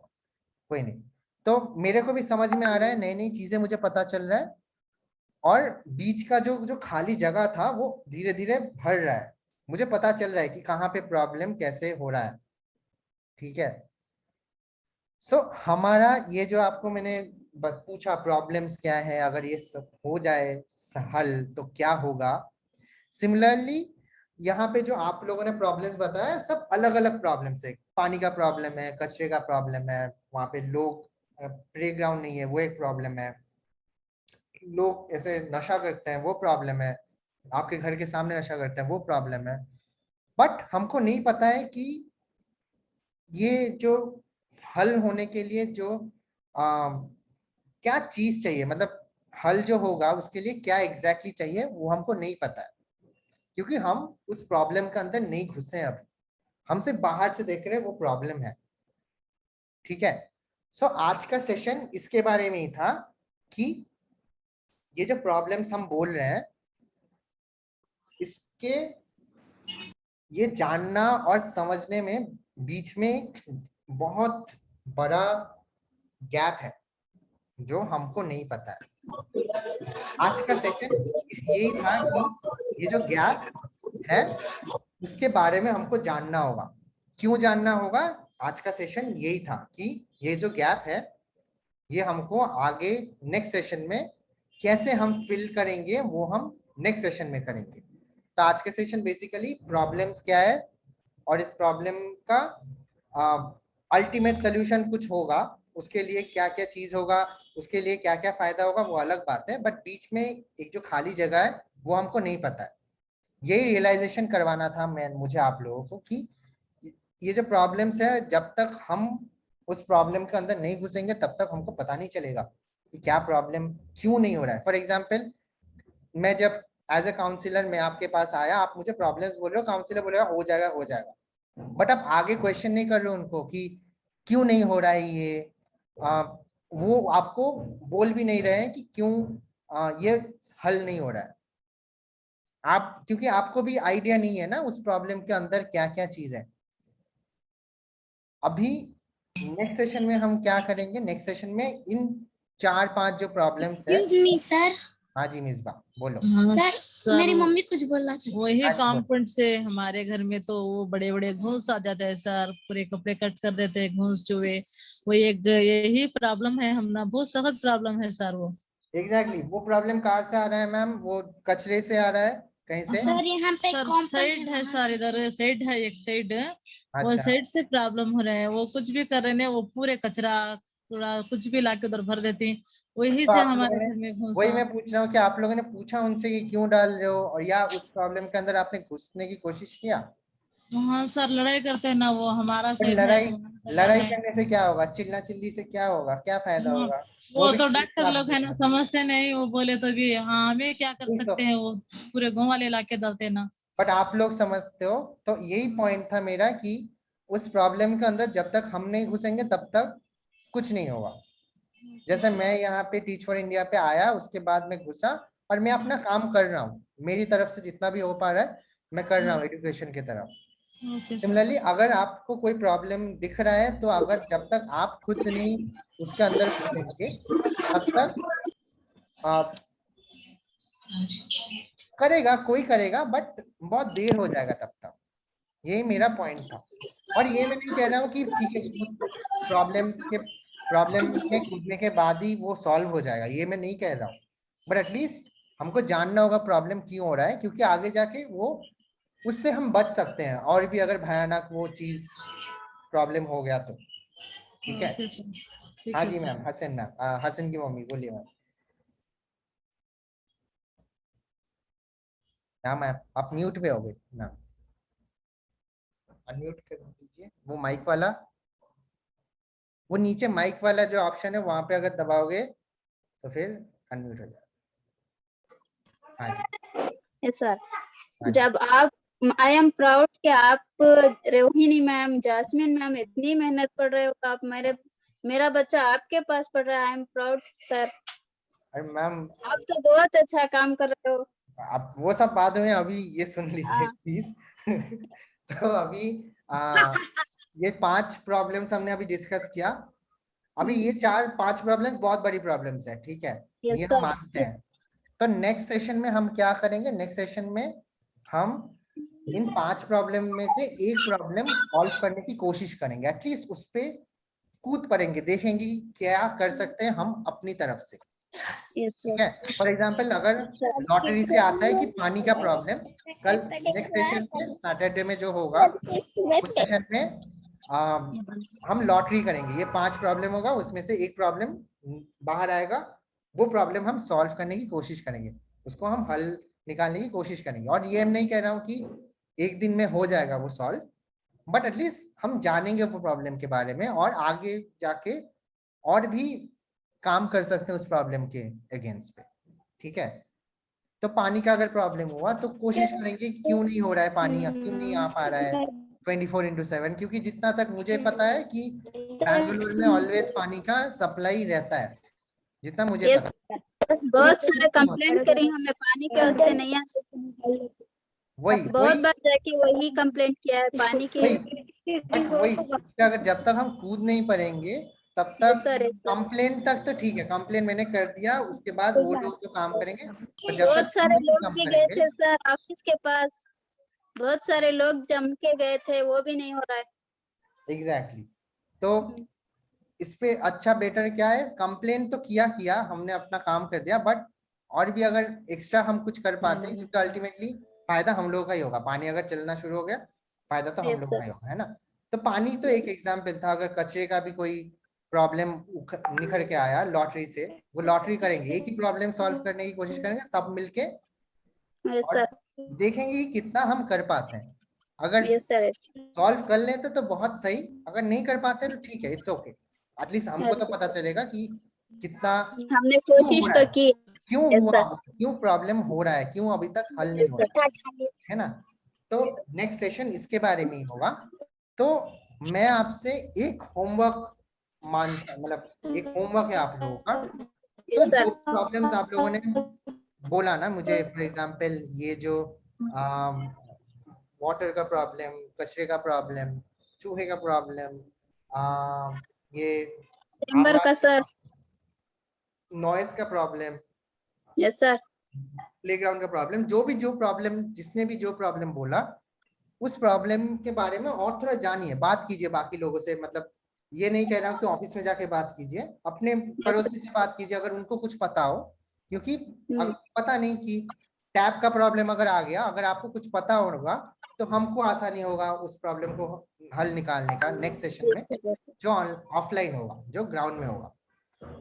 कोई नहीं। तो मेरे को भी समझ में आ रहा है, नई नई चीजें मुझे पता चल रहा है, और बीच का जो खाली जगह था वो धीरे धीरे भर रहा है। मुझे पता चल रहा है कि कहाँ पे प्रॉब्लम कैसे हो रहा है, ठीक है। सो हमारा ये जो आपको मैंने पूछा प्रॉब्लम्स क्या है, अगर ये सब हो जाए हल तो क्या होगा। सिमिलरली यहाँ पे जो आप लोगों ने प्रॉब्लम्स बताया सब अलग अलग प्रॉब्लम्स है। पानी का प्रॉब्लम है, कचरे का प्रॉब्लम है, वहाँ पे लोग प्लेग्राउंड नहीं है वो एक प्रॉब्लम है, लोग ऐसे नशा करते हैं वो प्रॉब्लम है, आपके घर के सामने नशा करते हैं वो प्रॉब्लम है। बट हमको नहीं पता है कि ये जो हल होने के लिए जो क्या चीज चाहिए, मतलब हल जो होगा उसके लिए क्या एग्जैक्टली चाहिए वो हमको नहीं पता है, क्योंकि हम उस प्रॉब्लम के अंदर नहीं घुसे हैं अभी, हम सिर्फ बाहर से देख रहे हैं वो प्रॉब्लम है, ठीक है। सो आज का सेशन इसके बारे में ही था कि ये जो प्रॉब्लम्स हम बोल रहे हैं इसके ये जानना और समझने में बीच में बहुत बड़ा गैप है जो हमको नहीं पता है। आज का सेशन यही था कि ये जो गैप है उसके बारे में हमको जानना होगा। क्यों जानना होगा? आज का सेशन यही था कि ये जो गैप है ये हमको आगे नेक्स्ट सेशन में कैसे हम फिल करेंगे वो हम नेक्स्ट सेशन में करेंगे। तो आज के सेशन बेसिकली प्रॉब्लम्स क्या है और इस प्रॉब्लम का अल्टीमेट सोल्यूशन कुछ होगा, उसके लिए क्या क्या चीज होगा, उसके लिए क्या क्या फायदा होगा वो अलग बात है, बट बीच में एक जो खाली जगह है वो हमको नहीं पता है। यही रियलाइजेशन करवाना था मुझे आप लोगों को कि ये जो प्रॉब्लम्स है जब तक हम उस प्रॉब्लम के अंदर नहीं घुसेंगे तब तक हमको पता नहीं चलेगा कि क्या प्रॉब्लम क्यों नहीं हो रहा है। फॉर एग्जाम्पल मैं जब एज ए काउंसिलर मैं आपके पास आया, आप मुझे प्रॉब्लम्स बोल रहे हो, काउंसिलर बोलेगा हो जाएगा हो जाएगा, बट आप आगे क्वेश्चन नहीं कर रहे हो उनको कि क्यों नहीं हो रहा है ये, वो आपको बोल भी नहीं रहे हैं कि क्यों ये हल नहीं हो रहा है। आप क्योंकि आपको भी आइडिया नहीं है ना उस प्रॉब्लम के अंदर क्या क्या चीज है। अभी नेक्स्ट सेशन में हम क्या करेंगे, नेक्स्ट सेशन में इन 4-5 जो प्रॉब्लम्स है। सर हाँ जी मिसबा बोलो। सर मेरी मम्मी कुछ बोलना चाहती है। वही हाँ जी, बोलो। कॉम्पाउंड से हमारे घर में तो वो बड़े बड़े घूस आ जाते हैं सर, पूरे कपड़े कट कर देते हैं घूस चूहे, वही एक यही प्रॉब्लम है हम ना, बहुत सख्त प्रॉब्लम है सर वो। एग्जैक्टली वो प्रॉब्लम कहाँ से आ रहा है मैम? वो कचरे से आ रहा है कहीं से? सर यहाँ पे सर compound साइड है सर, इधर साइड है, एक साइड वो अच्छा साइड से प्रॉब्लम हो रहा है, वो कुछ भी कर रहे हैं वो पूरे कचरा पूरा कुछ भी लाके उधर भर देती हैं, वही तो से आप हमारे लोगों ने, घर में घूस। वही मैं पूछ रहा हूँ कि आप लोगों ने पूछा उनसे कि क्यों डाल रहे हो, और या उस प्रॉब्लम के अंदर आपने घुसने की कोशिश किया? हाँ सर लड़ाई करते हैं ना, वो हमारा पर साइड है लड़ाई तो हम इधर लड़ाई जाते हैं। करने से क्या होगा? चिल्ला चिल्ली से क्या होगा? क्या फायदा हाँ, होगा? वो भी तो चीज़ डॉक्टर आप लोग है ना, देखना। समझते नहीं, वो बोले तो भी हाँ हमें क्या कर वही तो, सकते हैं, वो पूरे गाँव वाले लाके डालते हैं ना। बट आप लोग समझते हो। तो यही पॉइंट था मेरा कि उस प्रॉब्लम के अंदर जब तक हम नहीं घुसेंगे तब तक कुछ नहीं होगा। जैसे मैं यहाँ पे टीच फॉर इंडिया पे आया, उसके बाद मैं घुसा और मैं अपना काम कर रहा हूँ, मेरी तरफ से जितना भी हो पा रहा है मैं कर रहा हूँ एजुकेशन की तरफ। Okay sir. सिमिलरली अगर आपको कोई प्रॉब्लम दिख रहा है तो अगर जब तक आप खुद नहीं उसके अंदर घुसेंगे तब तक आप करेगा कोई करेगा, बट बहुत देर हो जाएगा तब तक। यही मेरा पॉइंट था। और ये मैं नहीं कह रहा हूँ कि ठीक है प्रॉब्लम में कूदने के बाद ही वो सॉल्व हो जाएगा, ये मैं नहीं कह रहा हूँ, बट एटलीस्ट हमको जानना होगा प्रॉब्लम क्यों हो रहा है, क्योंकि आगे जाके वो उससे हम बच सकते हैं और भी अगर भयानक वो चीज प्रॉब्लम हो गया तो। ठीक है? ओके सर, ठीक हाँ है जी sir. Ma'am, Hasan ma'am, Hasan की मम्मी बोलिए मैम। हाँ मैम आप म्यूट पे हो गए मैम, अनम्यूट कर दीजिए वो माइक वाला, वो नीचे माइक वाला जो ऑप्शन है वहां पे अगर दबाओगे तो फिर अनम्यूट हो जाएगा। हाँ जी यस सर। हाँ जी। जब आप, आई एम प्राउड कि आप रोहिणी मैम, जास्मिन मैम इतनी मेहनत पढ़ रहे हो, आप मेरा बच्चा आपके पास पढ़ रहा है। I am proud sir. अरे मैम आप तो बहुत अच्छा काम कर रहे हो। आप वो सब बाद में, अभी ये सुन लीजिए हाँ। प्लीज। तो अभी ये 5 प्रॉब्लम्स हमने अभी डिस्कस किया। अभी ये 4-5 प्रॉब्लम्स बहुत बड़ी प्रॉब्लम्स है, ठीक है, यस ये हम सर। मानते हैं। तो नेक्स्ट सेशन में हम क्या करेंगे, नेक्स्ट सेशन में हम इन 5 प्रॉब्लम में से एक प्रॉब्लम सॉल्व करने की कोशिश करेंगे, एटलीस्ट उस पे कूद पड़ेंगे, देखेंगे क्या कर सकते हैं हम अपनी तरफ से। ठीक है, फॉर एग्जाम्पल अगर लॉटरी से आता है कि पानी का प्रॉब्लम, कल नेक्स्ट सेशन में सैटरडे में जो होगा उस सेशन में हम लॉटरी करेंगे, ये 5 प्रॉब्लम होगा, उसमें से एक प्रॉब्लम बाहर आएगा, वो प्रॉब्लम हम सॉल्व करने की कोशिश करेंगे, उसको हम हल निकालने की कोशिश करेंगे। और ये हम नहीं कह रहा हूँ कि एक दिन में हो जाएगा वो सॉल्व, बट एटलीस्ट हम जानेंगे वो प्रॉब्लम के बारे में और आगे जाके और भी काम कर सकते हैं उस प्रॉब्लम के अगेंस्ट पे। ठीक है, तो पानी का अगर प्रॉब्लम हुआ तो कोशिश करेंगे क्यों नहीं हो रहा है पानी, क्यों नहीं आ पा रहा है 24/7, क्योंकि जितना तक मुझे पता है कि बैंगलोर में ऑलवेज पानी का सप्लाई रहता है, जितना मुझे पता है। बहुत सारे कंप्लेंट करी हमें, पानी के वास्ते नहीं आते, वही बहुत बार जाके वही कंप्लेंट किया है पानी के। वही इस पे अगर जब तक हम कूद नहीं पड़ेंगे तब तक कंप्लेंट तक तो ठीक है, कंप्लेंट मैंने कर दिया, उसके बाद वो लोग तो काम करेंगे, और जब बहुत तक सारे हम लोग काम भी गए करेंगे। थे सर ऑफिस के पास, बहुत सारे लोग जम के गए थे, वो भी नहीं हो रहा है। एग्जैक्टली तो इस पे अच्छा बेटर क्या है, कंप्लेंट तो किया हमने अपना काम कर दिया, बट और भी अगर एक्स्ट्रा हम कुछ कर पाते हैं, क्योंकि अल्टीमेटली फायदा हम लोगों का ही होगा, पानी अगर चलना शुरू हो गया फायदा तो हम लोगों का ही होगा, है ना। तो पानी तो एक एग्जाम्पल था, अगर कचरे का भी कोई प्रॉब्लम निखर के आया लॉटरी से, वो लॉटरी करेंगे, एक ही प्रॉब्लम सॉल्व करने की कोशिश करेंगे सब मिलके, और देखेंगे कि कितना हम कर पाते हैं। अगर सॉल्व कर लेते तो बहुत सही, अगर नहीं कर पाते तो ठीक है, इट्स ओके, एटलीस्ट हमको तो पता चलेगा कि कितना हमने कोशिश तो की, क्यों हुआ, क्यों प्रॉब्लम हो रहा है, क्यों अभी तक हल नहीं हो रहा है ना। तो नेक्स्ट सेशन इसके बारे में ही होगा। तो मैं आपसे एक होमवर्क मतलब एक होमवर्क है आप लोगों का, तो जो प्रॉब्लम्स आप लोगों ने बोला ना मुझे, फॉर एग्जांपल ये जो वाटर का प्रॉब्लम, कचरे का प्रॉब्लम, चूहे का प्रॉब्लम, ये चैम्बर का सर, नॉइज का प्रॉब्लम, यस सर, प्लेग्राउंड का प्रॉब्लम, जो प्रॉब्लम जिसने भी जो प्रॉब्लम बोला उस प्रॉब्लम के बारे में और थोड़ा जानिए, बात कीजिए बाकी लोगों से, मतलब ये नहीं कह रहा हूँ कि ऑफिस में जाके बात कीजिए, अपने पड़ोसी से बात कीजिए अगर उनको कुछ पता हो, क्योंकि पता नहीं कि टैप का प्रॉब्लम अगर आ गया, अगर आपको कुछ पता होगा तो हमको आसानी होगा उस प्रॉब्लम को हल निकालने का नेक्स्ट सेशन में, जो ऑफलाइन होगा, जो ग्राउंड में होगा।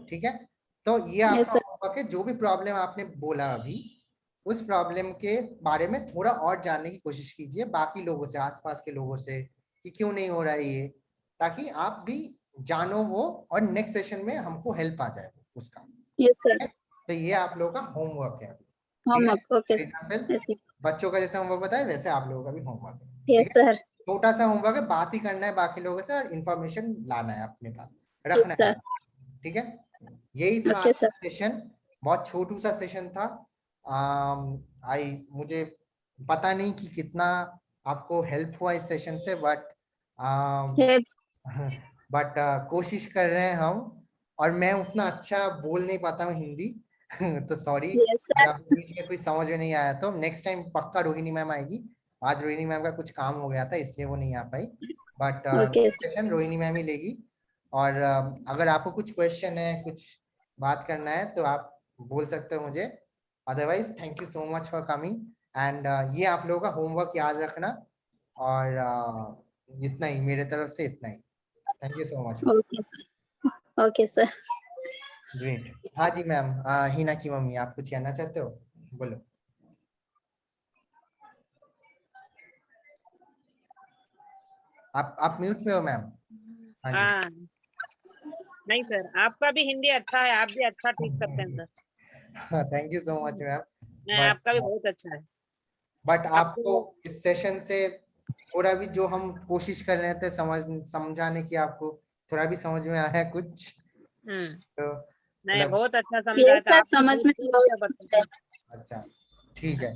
ठीक है, तो ये आपका होगा कि जो भी प्रॉब्लम आपने बोला अभी, उस प्रॉब्लम के बारे में थोड़ा और जानने की कोशिश कीजिए बाकी लोगों से, आसपास के लोगों से, कि क्यों नहीं हो रहा है ये, ताकि आप भी जानो वो, और नेक्स्ट सेशन में हमको हेल्प आ जाए उसका। तो ये आप लोगों का होमवर्क है। बच्चों का जैसे होमवर्क बताया वैसे आप लोगों का भी होमवर्क है। छोटा सा होमवर्क है, बात ही करना है बाकी लोगों से और इन्फॉर्मेशन लाना है अपने पास, रखना है। ठीक है, यही था आज का सेशन, बहुत छोटू सा सेशन था। मुझे पता नहीं कि कितना आपको हेल्प हुआ इस सेशन से, बट कोशिश कर रहे हैं हम, और मैं उतना अच्छा बोल नहीं पाता हूँ हिंदी तो सॉरी बीच में कोई समझ में नहीं आया, तो नेक्स्ट टाइम पक्का रोहिणी मैम आएगी। आज रोहिणी मैम का कुछ काम हो गया था इसलिए वो नहीं आ पाई, बट सेशन रोहिणी मैम ही लेगी। और अगर आपको कुछ क्वेश्चन है, कुछ बात करना है तो आप बोल सकते हो मुझे, otherwise thank you so much for coming, and ये आप लोगों का होमवर्क याद रखना, और इतना ही मेरे तरफ से, इतना ही। Thank you so much. Okay sir, great. हाँ जी मैम, हिना की मम्मी आप कुछ कहना चाहते हो, बोलो। आप म्यूट पे हो मैम। हाँ नहीं सर, आपका भी हिंदी अच्छा है, आप भी अच्छा टीच करते हैं sir. Thank you so much ma'am. नहीं, आपका भी बहुत अच्छा है। बट आपको इस सेशन से थोड़ा भी जो हम कोशिश कर रहे थे समझाने की, आपको थोड़ा भी समझ में आया कुछ? तो नहीं, बहुत अच्छा समझा था, समझ में तो अच्छा ठीक है।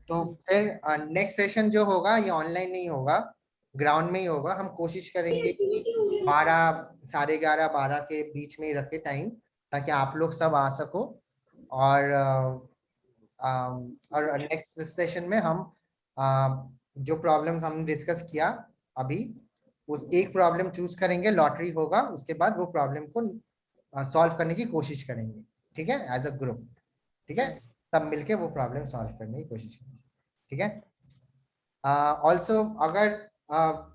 तो फिर नेक्स्ट सेशन जो होगा ये ऑनलाइन नहीं होगा, ग्राउंड में ही होगा। हम कोशिश करेंगे कि 12, 11:30, 12 के बीच में ही रखे टाइम, ताकि आप लोग सब आ सको। और नेक्स्ट सेशन में हम जो प्रॉब्लम्स हमने डिस्कस किया अभी, उस एक प्रॉब्लम चूज करेंगे, लॉटरी होगा, उसके बाद वो प्रॉब्लम को सॉल्व करने की कोशिश करेंगे, ठीक है, एज अ ग्रुप, ठीक है, तब मिलके वो प्रॉब्लम सॉल्व करने की कोशिश करेंगे, ठीक है। ऑल्सो अगर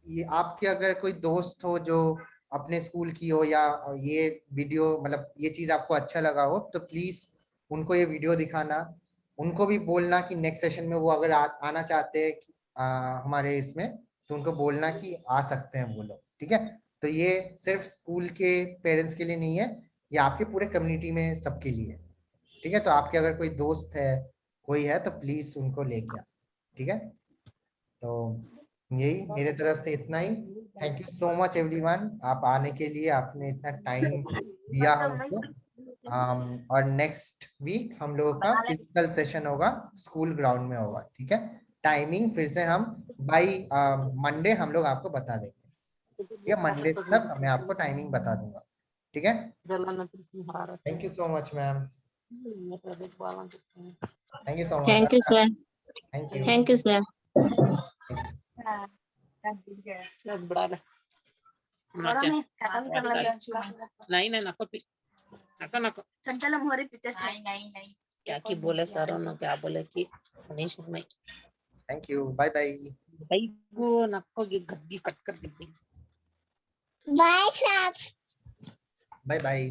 ये आपके अगर कोई दोस्त हो जो अपने स्कूल की हो, या ये वीडियो मतलब ये चीज आपको अच्छा लगा हो, तो प्लीज उनको ये वीडियो दिखाना, उनको भी बोलना कि नेक्स्ट सेशन में वो अगर आना चाहते हैं हमारे इसमें, तो उनको बोलना कि आ सकते हैं वो लोग, ठीक है। तो ये सिर्फ स्कूल के पेरेंट्स के लिए नहीं है, ये आपके पूरे कम्युनिटी में सबके लिए, ठीक है। तो आपके अगर कोई दोस्त है, कोई है, तो प्लीज उनको लेके आ, ठीक है। तो यही मेरे तरफ से इतना ही। Thank you so much everyone, आप आने के लिए, आपने इतना टाइम दिया हमको। और नेक्स्ट वीक हम लोगों का फिजिकल सेशन होगा, स्कूल ग्राउंड में होगा, ठीक है। टाइमिंग फिर से हम बाय मंडे हम लोग आपको बता देंगे, ठीक है, मंडे तक मैं आपको टाइमिंग बता दूंगा, ठीक है। Thank you so much ma'am, thank you so much, thank you sir, thank you, thank you sir. नहीं नहीं नको नको नको संचलम हो रही पिक्चर नहीं क्या की बोले सर ने, क्या बोले कि सुनीश में थैंक यू, बाय बाय, भाई को नको की गद्दी कट कर दी। बाय साहब। Bye bye.